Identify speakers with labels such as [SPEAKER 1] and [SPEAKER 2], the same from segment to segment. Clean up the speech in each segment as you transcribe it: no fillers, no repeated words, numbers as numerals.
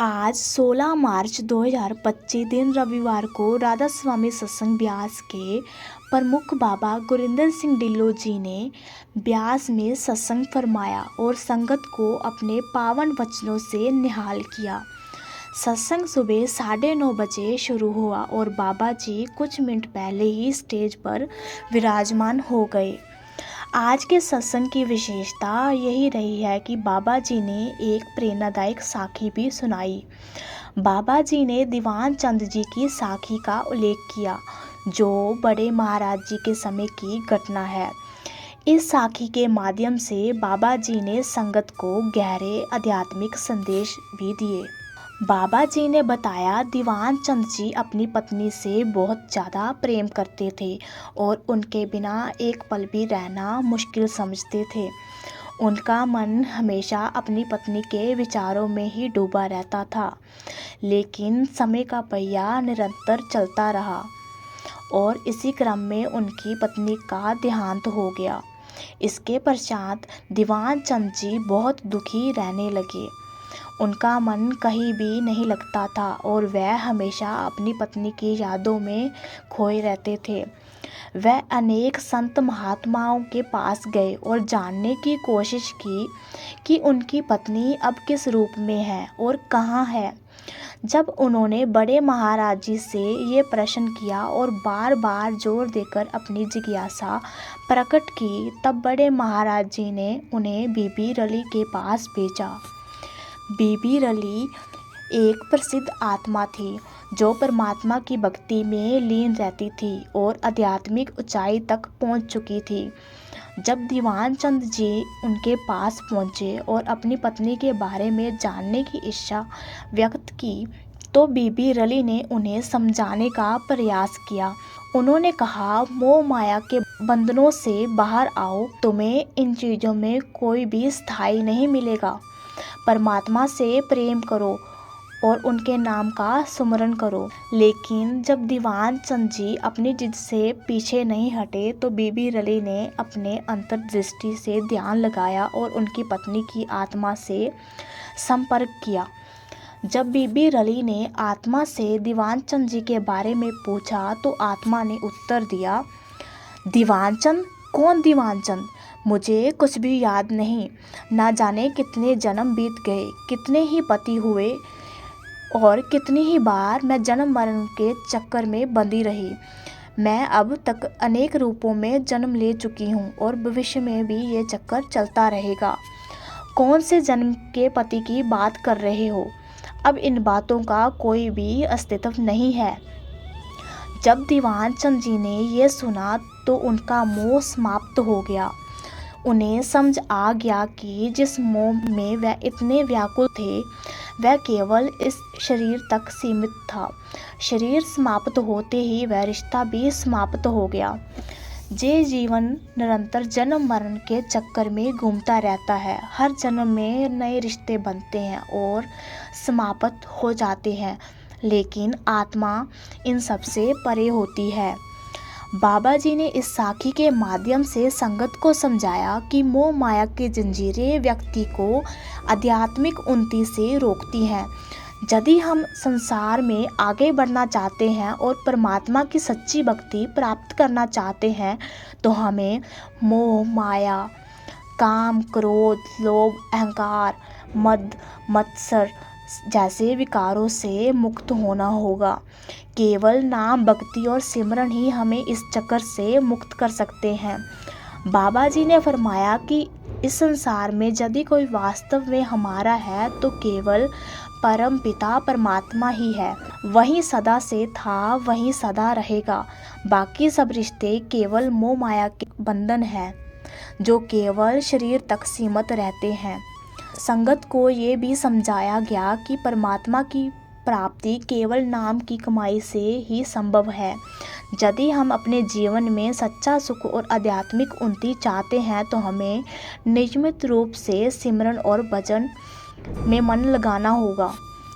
[SPEAKER 1] आज 16 मार्च 2025 दिन रविवार को राधा स्वामी सत्संग ब्यास के प्रमुख बाबा गुरिंदर सिंह ढिल्लों जी ने ब्यास में सत्संग फरमाया और संगत को अपने पावन वचनों से निहाल किया। सत्संग सुबह 9:30 बजे शुरू हुआ और बाबा जी कुछ मिनट पहले ही स्टेज पर विराजमान हो गए। आज के सत्संग की विशेषता यही रही है कि बाबा जी ने एक प्रेरणादायक साखी भी सुनाई। बाबा जी ने दीवान चंद जी की साखी का उल्लेख किया, जो बड़े महाराज जी के समय की घटना है। इस साखी के माध्यम से बाबा जी ने संगत को गहरे आध्यात्मिक संदेश भी दिए। बाबा जी ने बताया, दीवान चंद जी अपनी पत्नी से बहुत ज़्यादा प्रेम करते थे और उनके बिना एक पल भी रहना मुश्किल समझते थे। उनका मन हमेशा अपनी पत्नी के विचारों में ही डूबा रहता था, लेकिन समय का पहिया निरंतर चलता रहा और इसी क्रम में उनकी पत्नी का देहांत हो गया। इसके पश्चात दीवान चंद जी बहुत दुखी रहने लगे। उनका मन कहीं भी नहीं लगता था और वह हमेशा अपनी पत्नी की यादों में खोए रहते थे। वह अनेक संत महात्माओं के पास गए और जानने की कोशिश की कि उनकी पत्नी अब किस रूप में है और कहाँ है। जब उन्होंने बड़े महाराज जी से ये प्रश्न किया और बार बार जोर देकर अपनी जिज्ञासा प्रकट की, तब बड़े महाराज जी ने उन्हें बीबी रली के पास भेजा। बीबी रली एक प्रसिद्ध आत्मा थी जो परमात्मा की भक्ति में लीन रहती थी और आध्यात्मिक ऊंचाई तक पहुंच चुकी थी। जब दीवान चंद जी उनके पास पहुंचे और अपनी पत्नी के बारे में जानने की इच्छा व्यक्त की, तो बीबी रली ने उन्हें समझाने का प्रयास किया। उन्होंने कहा, मोह माया के बंधनों से बाहर आओ, तुम्हें इन चीज़ों में कोई भी स्थायी नहीं मिलेगा। परमात्मा से प्रेम करो और उनके नाम का सुमरन करो। लेकिन जब दीवान चंद जी अपनी जिद से पीछे नहीं हटे, तो बीबी रली ने अपने अंतर्दृष्टि से ध्यान लगाया और उनकी पत्नी की आत्मा से संपर्क किया। जब बीबी रली ने आत्मा से दीवान चंद जी के बारे में पूछा, तो आत्मा ने उत्तर दिया, दीवान चंद? कौन दीवान चंद? मुझे कुछ भी याद नहीं। ना जाने कितने जन्म बीत गए, कितने ही पति हुए और कितनी ही बार मैं जन्म मरण के चक्कर में बंधी रही। मैं अब तक अनेक रूपों में जन्म ले चुकी हूँ और भविष्य में भी ये चक्कर चलता रहेगा। कौन से जन्म के पति की बात कर रहे हो? अब इन बातों का कोई भी अस्तित्व नहीं है। जब दीवान चंद जी ने यह सुना तो उनका मोह समाप्त हो गया। उन्हें समझ आ गया कि जिस मोह में वह इतने व्याकुल थे, वह केवल इस शरीर तक सीमित था। शरीर समाप्त होते ही वह रिश्ता भी समाप्त हो गया। जे जीवन निरंतर जन्म मरण के चक्कर में घूमता रहता है। हर जन्म में नए रिश्ते बनते हैं और समाप्त हो जाते हैं, लेकिन आत्मा इन सब से परे होती है। बाबा जी ने इस साखी के माध्यम से संगत को समझाया कि मोह माया की जंजीरें व्यक्ति को आध्यात्मिक उन्नति से रोकती हैं। यदि हम संसार में आगे बढ़ना चाहते हैं और परमात्मा की सच्ची भक्ति प्राप्त करना चाहते हैं, तो हमें मोह माया, काम, क्रोध, लोभ, अहंकार, मद, मत्सर जैसे विकारों से मुक्त होना होगा। केवल नाम, भक्ति और सिमरन ही हमें इस चक्कर से मुक्त कर सकते हैं। बाबा जी ने फरमाया कि इस संसार में यदि कोई वास्तव में हमारा है तो केवल परम पिता परमात्मा ही है। वही सदा से था, वही सदा रहेगा। बाकी सब रिश्ते केवल मोह माया के बंधन हैं, जो केवल शरीर तक सीमित रहते हैं। संगत को ये भी समझाया गया कि परमात्मा की प्राप्ति केवल नाम की कमाई से ही संभव है। यदि हम अपने जीवन में सच्चा सुख और आध्यात्मिक उन्नति चाहते हैं, तो हमें नियमित रूप से सिमरन और भजन में मन लगाना होगा।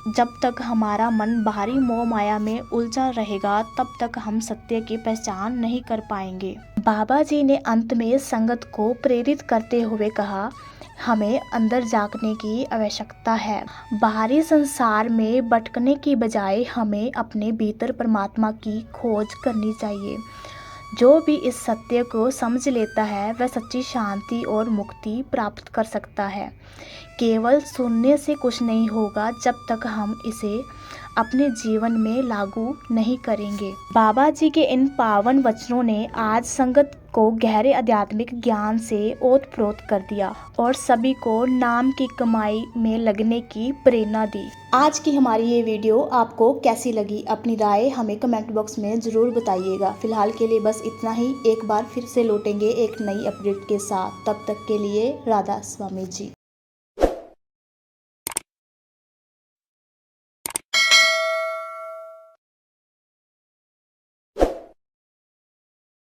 [SPEAKER 1] जब तक हमारा मन बाहरी मोह माया में उलझा रहेगा, तब तक हम सत्य की पहचान नहीं कर पाएंगे। बाबा जी ने अंत में संगत को प्रेरित करते हुए कहा, हमें अंदर झांकने की आवश्यकता है। बाहरी संसार में भटकने की बजाय हमें अपने भीतर परमात्मा की खोज करनी चाहिए। जो भी इस सत्य को समझ लेता है वह सच्ची शांति और मुक्ति प्राप्त कर सकता है। केवल सुनने से कुछ नहीं होगा जब तक हम इसे अपने जीवन में लागू नहीं करेंगे। बाबा जी के इन पावन वचनों ने आज संगत को गहरे आध्यात्मिक ज्ञान से ओतप्रोत कर दिया और सभी को नाम की कमाई में लगने की प्रेरणा दी। आज की हमारी ये वीडियो आपको कैसी लगी? अपनी राय हमें कमेंट बॉक्स में ज़रूर बताइएगा। फिलहाल के लिए बस इतना ही। एक बार फिर से लौटेंगे एक नई अपडेट के साथ। तब तक के लिए राधा स्वामी जी।